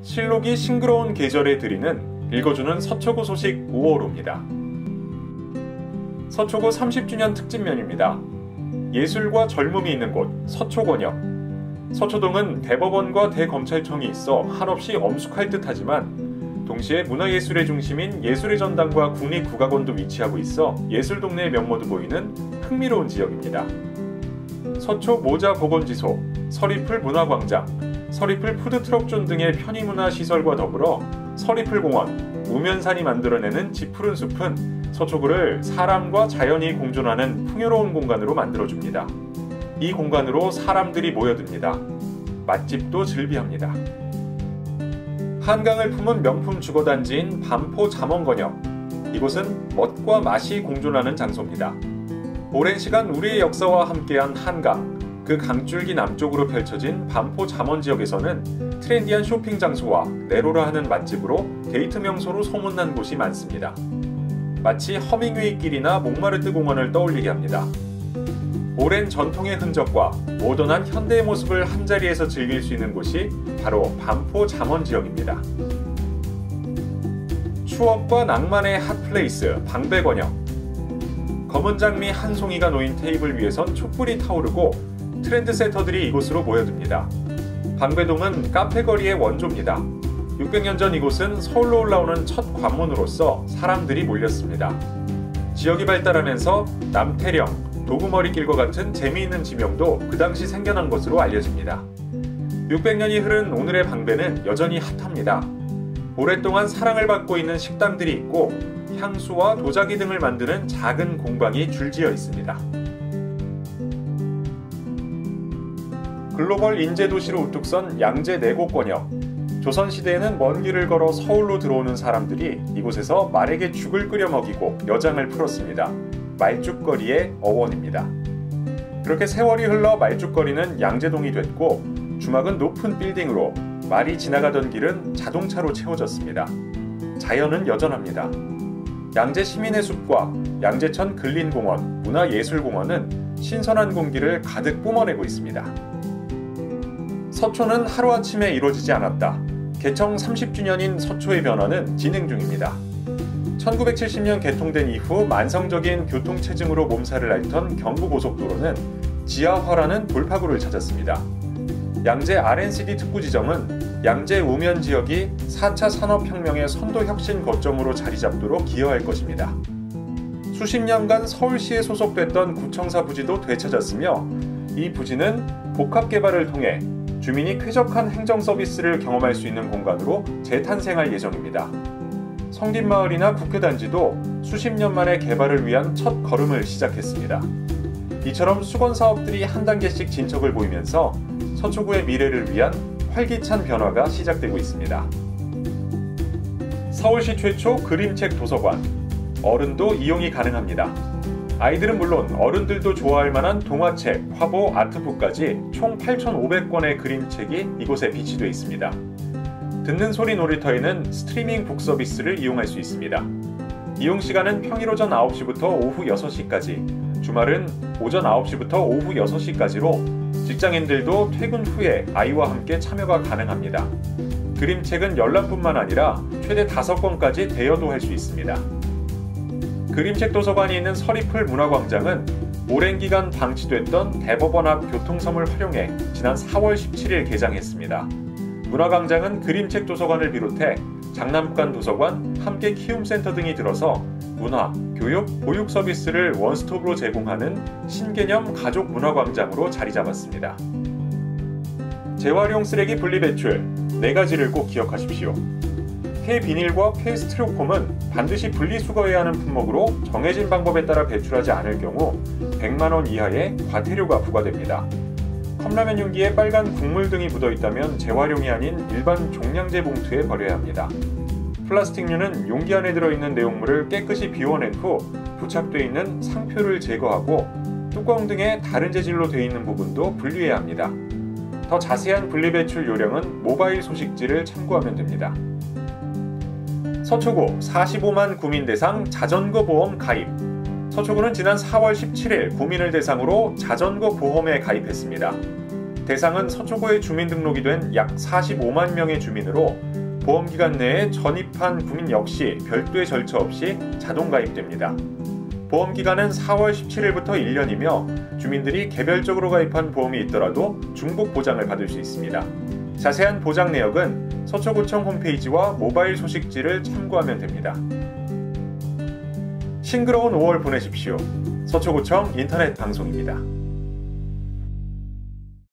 실록이 싱그러운 계절에 드리는 읽어주는 서초구 소식 5월호입니다. 서초구 30주년 특집면입니다. 예술과 젊음이 있는 곳 서초권역. 서초동은 대법원과 대검찰청이 있어 한없이 엄숙할 듯하지만 동시에 문화예술의 중심인 예술의 전당과 국립국악원도 위치하고 있어 예술동네의 면모도 보이는 흥미로운 지역입니다. 서초 모자보건지소, 서리풀 문화광장, 서리풀 푸드트럭존 등의 편의문화시설과 더불어 서리풀공원, 우면산이 만들어내는 짙푸른 숲은 서초구를 사람과 자연이 공존하는 풍요로운 공간으로 만들어줍니다. 이 공간으로 사람들이 모여듭니다. 맛집도 즐비합니다. 한강을 품은 명품 주거단지인 반포 잠원건역. 이곳은 멋과 맛이 공존하는 장소입니다. 오랜 시간 우리의 역사와 함께한 한강, 그 강줄기 남쪽으로 펼쳐진 반포 잠원 지역에서는 트렌디한 쇼핑 장소와 내로라 하는 맛집으로 데이트 명소로 소문난 곳이 많습니다. 마치 허밍웨이 길이나 몽마르트 공원을 떠올리게 합니다. 오랜 전통의 흔적과 모던한 현대의 모습을 한자리에서 즐길 수 있는 곳이 바로 반포 잠원 지역입니다. 추억과 낭만의 핫플레이스 방배건역. 검은 장미 한 송이가 놓인 테이블 위에선 촛불이 타오르고 트렌드세터들이 이곳으로 모여듭니다. 방배동은 카페거리의 원조입니다. 600년 전 이곳은 서울로 올라오는 첫 관문으로서 사람들이 몰렸습니다. 지역이 발달하면서 남태령, 도구머리길과 같은 재미있는 지명도 그 당시 생겨난 것으로 알려집니다. 600년이 흐른 오늘의 방배는 여전히 핫합니다. 오랫동안 사랑을 받고 있는 식당들이 있고 향수와 도자기 등을 만드는 작은 공방이 줄지어 있습니다. 글로벌 인재도시로 우뚝 선 양재 내곡권역. 조선시대에는 먼 길을 걸어 서울로 들어오는 사람들이 이곳에서 말에게 죽을 끓여 먹이고 여장을 풀었습니다. 말죽거리의 어원입니다. 그렇게 세월이 흘러 말죽거리는 양재동이 됐고 주막은 높은 빌딩으로 말이 지나가던 길은 자동차로 채워졌습니다. 자연은 여전합니다. 양재 시민의 숲과 양재천 근린공원, 문화예술공원은 신선한 공기를 가득 뿜어내고 있습니다. 서초는 하루아침에 이루어지지 않았다. 개청 30주년인 서초의 변화는 진행 중입니다. 1970년 개통된 이후 만성적인 교통체증으로 몸살을 앓던 경부고속도로는 지하화라는 돌파구를 찾았습니다. 양재 R&CD 특구지점은 양재 우면 지역이 4차 산업혁명의 선도혁신 거점으로 자리잡도록 기여할 것입니다. 수십 년간 서울시에 소속됐던 구청사 부지도 되찾았으며 이 부지는 복합개발을 통해 주민이 쾌적한 행정 서비스를 경험할 수 있는 공간으로 재탄생할 예정입니다. 성딘마을이나 국회단지도 수십 년 만에 개발을 위한 첫 걸음을 시작했습니다. 이처럼 수건 사업들이 한 단계씩 진척을 보이면서 서초구의 미래를 위한 활기찬 변화가 시작되고 있습니다. 서울시 최초 그림책 도서관. 어른도 이용이 가능합니다. 아이들은 물론 어른들도 좋아할 만한 동화책, 화보, 아트북까지 총 8,500권의 그림책이 이곳에 비치되어 있습니다. 듣는 소리 놀이터에는 스트리밍 북 서비스를 이용할 수 있습니다. 이용 시간은 평일 오전 9시부터 오후 6시까지, 주말은 오전 9시부터 오후 6시까지로 직장인들도 퇴근 후에 아이와 함께 참여가 가능합니다. 그림책은 열람뿐만 아니라 최대 5권까지 대여도 할 수 있습니다. 그림책 도서관이 있는 서리풀 문화광장은 오랜 기간 방치됐던 대법원 앞 교통섬을 활용해 지난 4월 17일 개장했습니다. 문화광장은 그림책 도서관을 비롯해 장난감 도서관, 함께 키움센터 등이 들어서 문화, 교육, 보육 서비스를 원스톱으로 제공하는 신개념 가족 문화광장으로 자리 잡았습니다. 재활용 쓰레기 분리배출 4가지를 꼭 기억하십시오. 폐비닐과 폐스티로폼은 반드시 분리수거해야 하는 품목으로 정해진 방법에 따라 배출하지 않을 경우 100만원 이하의 과태료가 부과됩니다. 컵라면 용기에 빨간 국물 등이 묻어있다면 재활용이 아닌 일반 종량제 봉투에 버려야 합니다. 플라스틱류는 용기 안에 들어있는 내용물을 깨끗이 비워낸 후 부착되어 있는 상표를 제거하고 뚜껑 등의 다른 재질로 되어 있는 부분도 분리해야 합니다. 더 자세한 분리배출 요령은 모바일 소식지를 참고하면 됩니다. 서초구 45만 구민 대상 자전거 보험 가입. 서초구는 지난 4월 17일 구민을 대상으로 자전거 보험에 가입했습니다. 대상은 서초구에 주민등록이 된 약 45만 명의 주민으로 보험기간 내에 전입한 국민 역시 별도의 절차 없이 자동 가입됩니다. 보험기간은 4월 17일부터 1년이며 주민들이 개별적으로 가입한 보험이 있더라도 중복 보장을 받을 수 있습니다. 자세한 보장 내역은 서초구청 홈페이지와 모바일 소식지를 참고하면 됩니다. 싱그러운 5월 보내십시오. 서초구청 인터넷 방송입니다.